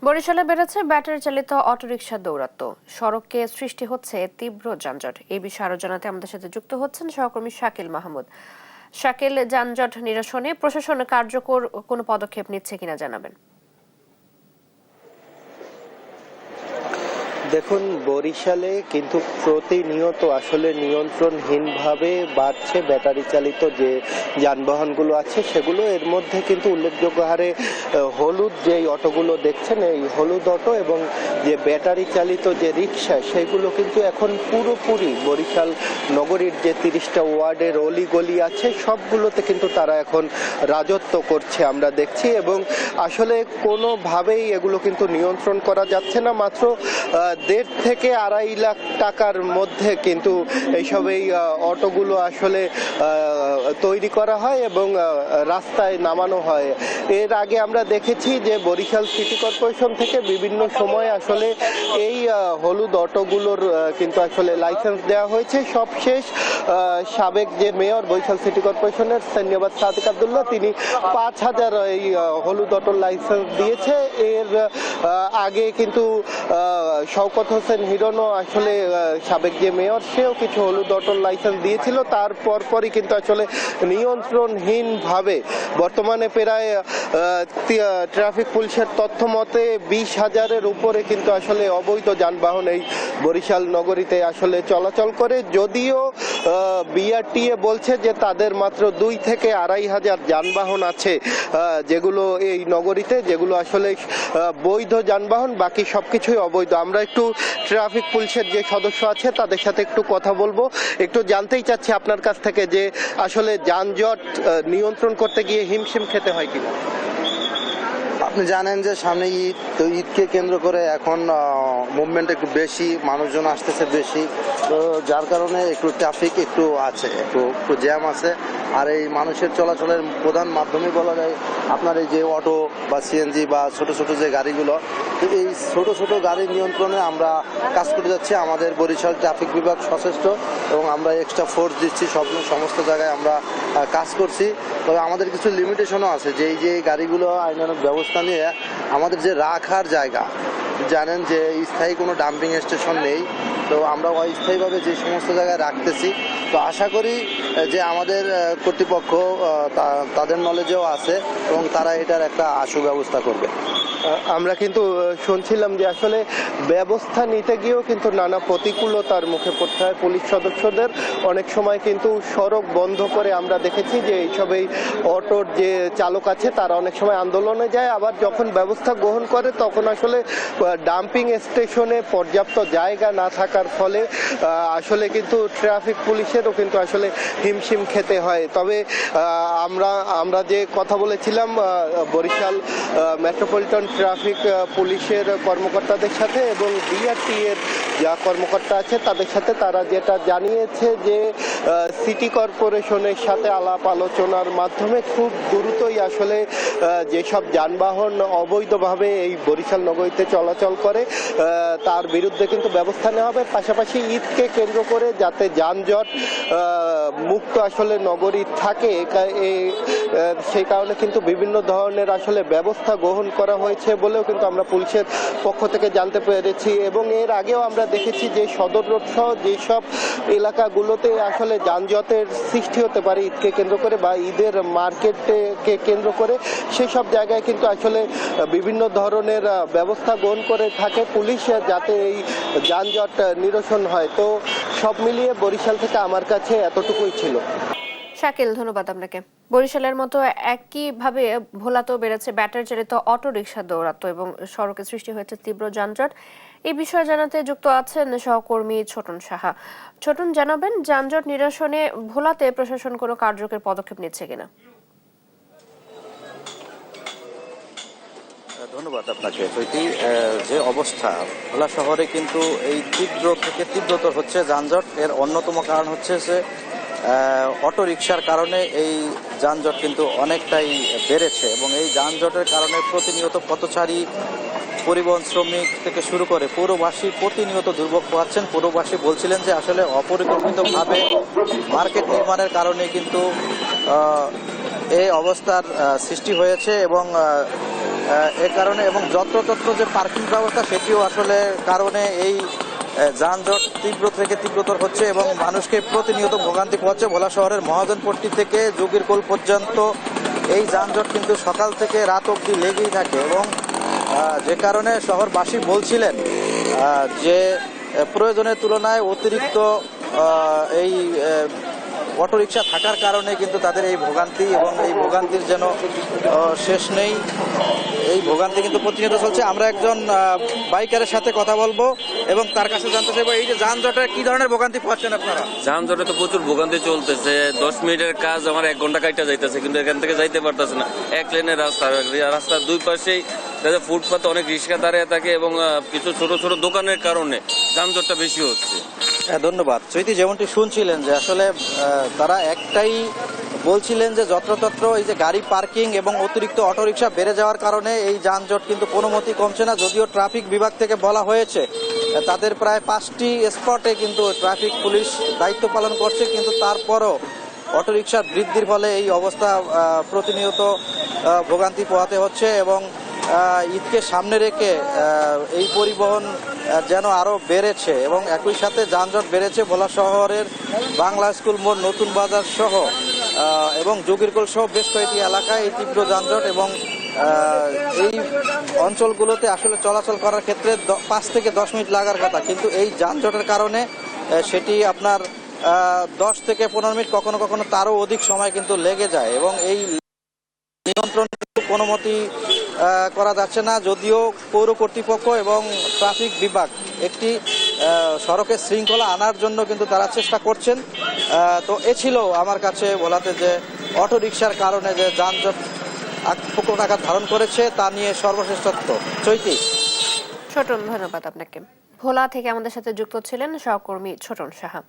বরিশালে বেড়েছে ব্যাটারি চালিত অটোরিকশার দৌরাত্ম্য, সড়কে সৃষ্টি হচ্ছে তীব্র যানজট। এই বিষয়ে আরো জানাতে আমাদের সাথে যুক্ত হচ্ছেন সহকর্মী শাকিল মাহমুদ। শাকিল, যানজট নিরসনে প্রশাসন কার্যকর কোনো পদক্ষেপ নিচ্ছে কিনা জানাবেন। দেখুন, বরিশালে কিন্তু প্রতিনিয়ত আসলে নিয়ন্ত্রণহীনভাবে বাড়ছে ব্যাটারি চালিত যে যানবাহনগুলো আছে সেগুলো। এর মধ্যে কিন্তু উল্লেখযোগ্য হারে হলুদ যেই অটোগুলো দেখছেন, এই হলুদ অটো এবং যে ব্যাটারি চালিত যে রিক্সা, সেগুলো কিন্তু এখন পুরোপুরি বরিশাল নগরীর যে 30টা ওয়ার্ডের অলিগলি আছে সবগুলোতে কিন্তু তারা এখন রাজত্ব করছে আমরা দেখছি। এবং আসলে কোনোভাবেই এগুলো কিন্তু নিয়ন্ত্রণ করা যাচ্ছে না। মাত্র 1.5 থেকে 2.5 লাখ টাকার মধ্যে কিন্তু এইসব অটোগুলো আসলে তৈরি করা হয় এবং রাস্তায় নামানো হয়। এর আগে আমরা দেখেছি যে বরিশাল সিটি কর্পোরেশন থেকে বিভিন্ন সময় আসলে এই হলুদ অটোগুলোর কিন্তু আসলে লাইসেন্স দেওয়া হয়েছে। সবশেষ সাবেক যে মেয়র বরিশাল সিটি কর্পোরেশনের ধন্যবাদ সাদিক আব্দুল্লাহ, তিনি 5,000 এই হলুদ অটোর লাইসেন্স দিয়েছে। এর আগে কিন্তু শওকত হোসেন হিরণও আসলে সাবেক যে মেয়র, সেও কিছু হলুদ অটোর লাইসেন্স দিয়েছিল। তারপর পরই কিন্তু আসলে নিয়ন্ত্রণহীনভাবে বর্তমানে প্রায় ট্রাফিক পুলিশের তথ্য মতে 20,000-এর উপরে কিন্তু আসলে অবৈধ যানবাহন এই বরিশাল নগরীতে আসলে চলাচল করে। যদিও বিআরটিএ বলছে যে তাদের মাত্র 2 থেকে 2,500 যানবাহন আছে যেগুলো এই নগরীতে, যেগুলো আসলে বৈধ যানবাহন, বাকি সবকিছুই অবৈধ। আমরা একটু ট্রাফিক পুলিশের যে সদস্য আছে তাদের সাথে একটু কথা বলবো। একটু জানতেই চাচ্ছি আপনার কাছ থেকে যে আসলে যানজট নিয়ন্ত্রণ করতে গিয়ে হিমশিম খেতে হয় কিনা। আপনি জানেন যে সামনে ঈদ, তো ঈদকে কেন্দ্র করে এখন মুভমেন্ট একটু বেশি, মানুষজন আসতেছে বেশি, তো যার কারণে একটু ট্রাফিক একটু আছে, একটু জ্যাম আছে। আর এই মানুষের চলাচলের প্রধান মাধ্যমে বলা যায় আপনার এই যে অটো বা সিএনজি বা ছোট ছোট যে গাড়িগুলো, তো এই ছোট ছোট গাড়ির নিয়ন্ত্রণে আমরা কাজ করে যাচ্ছি। আমাদের বরিশাল ট্রাফিক বিভাগ সচেষ্ট এবং আমরা এক্সট্রা ফোর্স দিচ্ছি, সমস্ত জায়গায় আমরা কাজ করছি। তবে আমাদের কিছু লিমিটেশনও আছে, যে এই যে গাড়িগুলো আইনানুগ ব্যবস্থা নিয়ে আমাদের যে রাখার জায়গা, জানেন যে স্থায়ী কোনো ডাম্পিং স্টেশন নেই, তো আমরা অস্থায়ীভাবে যে সমস্ত জায়গায় রাখতেছি। তো আশা করি যে আমাদের কর্তৃপক্ষ তাদের নলেজেও আছে এবং তারা এটার একটা আশু ব্যবস্থা করবে। আমরা কিন্তু শুনছিলাম যে আসলে ব্যবস্থা নিতে গিয়েও কিন্তু নানা প্রতিকূলতার মুখে পড়তে হয় পুলিশ সদস্যদের। অনেক সময় কিন্তু সড়ক বন্ধ করে আমরা দেখেছি যে এইসব এই অটোর যে চালক আছে তারা অনেক সময় আন্দোলনে যায়, আবার যখন ব্যবস্থা গ্রহণ করে তখন আসলে ডাম্পিং স্টেশনে পর্যাপ্ত জায়গা না থাকার ফলে আসলে কিন্তু ট্রাফিক পুলিশেরও কিন্তু আসলে হিমশিম খেতে হয়। তবে আমরা যে কথা বলেছিলাম বরিশাল মেট্রোপলিটন ট্রাফিক পুলিশের কর্মকর্তাদের সাথে এবং বিআরটি এর যা কর্মকর্তা আছে তাদের সাথে, তারা যেটা জানিয়েছে যে সিটি কর্পোরেশনের সাথে আলাপ আলোচনার মাধ্যমে খুব দ্রুতই আসলে যেসব যানবাহন অবৈধভাবে এই বরিশাল নগরীতে চলাচল করে তার বিরুদ্ধে কিন্তু ব্যবস্থা নেওয়া হবে। পাশাপাশি ঈদকে কেন্দ্র করে যাতে যানজট মুক্ত আসলে নগরী থাকে, সেই কারণে কিন্তু বিভিন্ন ধরনের আসলে ব্যবস্থা গ্রহণ করা হয়েছে বলেও কিন্তু আমরা পুলিশের পক্ষ থেকে জানতে পেরেছি। এবং এর আগেও আমরা দেখেছি যে সদর রোড সহ যেসব এলাকাগুলোতে আসলে যানজটের সৃষ্টি হতে পারে ঈদকে কেন্দ্র করে বা ঈদের মার্কেটকে কেন্দ্র করে, সেসব জায়গায় কিন্তু আসলে বিভিন্ন ধরনের ব্যবস্থা গ্রহণ করে থাকে পুলিশ যাতে এই যানজট নিরসন হয়। তো সব মিলিয়ে বরিশাল থেকে আমার কাছে এতটুকুই ছিল। শাকিল, ধন্যবাদ আপনাকে। বরিশালের মতো একইভাবে ভোলাতেও বেড়েছে ব্যাটারি চালিত অটো রিকশার দৌরাত্ম্য এবং সড়কে সৃষ্টি হয়েছে তীব্র যানজট। এই বিষয়ে জানাতে যুক্ত আছেন সহকর্মী ছোটন সাহা। ছোটন, জানাবেন যানজট নিরসনে ভোলাতে প্রশাসন কোনো কার্যকর পদক্ষেপ নিচ্ছে কিনা। ধন্যবাদ আপনাকে। যে অবস্থা ভোলা শহরে, কিন্তু এই তীব্র থেকে তীব্রতর হচ্ছে যানজট। এর অন্যতম কারণ হচ্ছে যে অটো রিকশার কারণে এই যানজট কিন্তু অনেকটাই বেড়েছে এবং এই যানজটের কারণে প্রতিনিয়ত পথচারী, পরিবহন শ্রমিক থেকে শুরু করে পৌরবাসী প্রতিনিয়ত দুর্ভোগ পোহাচ্ছেন। পৌরবাসী বলছিলেন যে আসলে অপরিকল্পিতভাবে মার্কেট নির্মাণের কারণে কিন্তু এই অবস্থার সৃষ্টি হয়েছে এবং এ কারণে এবং যত্রতত্র যে পার্কিং ব্যবস্থা সেটিও আসলে কারণে এই যানজট তীব্র থেকে তীব্রতর হচ্ছে এবং মানুষকে প্রতিনিয়ত ভোগান্তি পোহাচ্ছে। ভোলা শহরের মহাজনপট্টি থেকে যোগীরকোল পর্যন্ত এই যানজট কিন্তু সকাল থেকে রাত অবধি লেগেই থাকে এবং যে কারণে শহরবাসী বলছিলেন যে প্রয়োজনের তুলনায় অতিরিক্ত এই অটোরিকশা থাকার কারণে কিন্তু তাদের এই ভোগান্তি এবং এই ভোগান্তির যেন শেষ নেই। এই ভোগান্তি কিন্তু প্রতিনিয়ত চলছে। আমরা একজন বাইকারের সাথে কথা বলবো এবং তার কাছে জানতে চাইবো এই যে যানজটে কি ধরনের ভোগান্তি পাচ্ছেন আপনারা? যানজটে তো প্রচুর ভোগান্তি চলতেছে। 10 মিনিটের কাজ আমার 1 ঘন্টা কাইটা যাইতেছে, কিন্তু এখান থেকে যাইতে পারতেছে না। এক লেনের রাস্তা, রাস্তার দুই পাশেই ফুটপাতে অনেক রিক্সা দাঁড়িয়ে থাকে এবং কিছু ছোট ছোট দোকানের কারণে যানজটটা বেশি হচ্ছে। ধন্যবাদ। চৈতি, যেমনটি শুনছিলেন যে আসলে তারা একটাই বলছিলেন যে যত্রতত্র এই যে গাড়ি পার্কিং এবং অতিরিক্ত অটোরিকশা বেড়ে যাওয়ার কারণে এই যানজট কিন্তু কোনো মতেই কমছে না। যদিও ট্রাফিক বিভাগ থেকে বলা হয়েছে তাদের প্রায় 5টি স্পটে কিন্তু ট্রাফিক পুলিশ দায়িত্ব পালন করছে, কিন্তু তারপরও অটোরিকশার বৃদ্ধির ফলে এই অবস্থা প্রতিনিয়ত ভোগান্তি পোহাতে হচ্ছে এবং ঈদকে সামনে রেখে এই পরিবহন যেন আরও বেড়েছে এবং একই সাথে যানজট বেড়েছে ভোলা শহরের বাংলা স্কুল মোড়, নতুন বাজার সহ এবং যোগীরকোল সহ বেশ কয়েকটি এলাকায় এই তীব্র যানজট এবং এই অঞ্চলগুলোতে আসলে চলাচল করার ক্ষেত্রে 5 থেকে 10 মিনিট লাগার কথা, কিন্তু এই যানজটের কারণে সেটি আপনার 10 থেকে 15 মিনিট, কখনো কখনো তারও অধিক সময় কিন্তু লেগে যায় এবং এই নিয়ন্ত্রণ কোনো মতেই করা যাচ্ছে না। যদিও পৌর কর্তৃপক্ষ এবং ট্রাফিক বিভাগ একটি সড়কের শৃঙ্খলা আনার জন্য কিন্তু তারা চেষ্টা করছেন। তো এ ছিল আমার কাছে বলাতে যে অটোরিকশার কারণে যে যানজট প্রকট আকার ধারণ করেছে তা নিয়ে সর্বশেষ তথ্য। চৈতি। ছোটন, ধন্যবাদ আপনাকে। ভোলা থেকে আমাদের সাথে যুক্ত ছিলেন সহকর্মী ছোটন সাহা।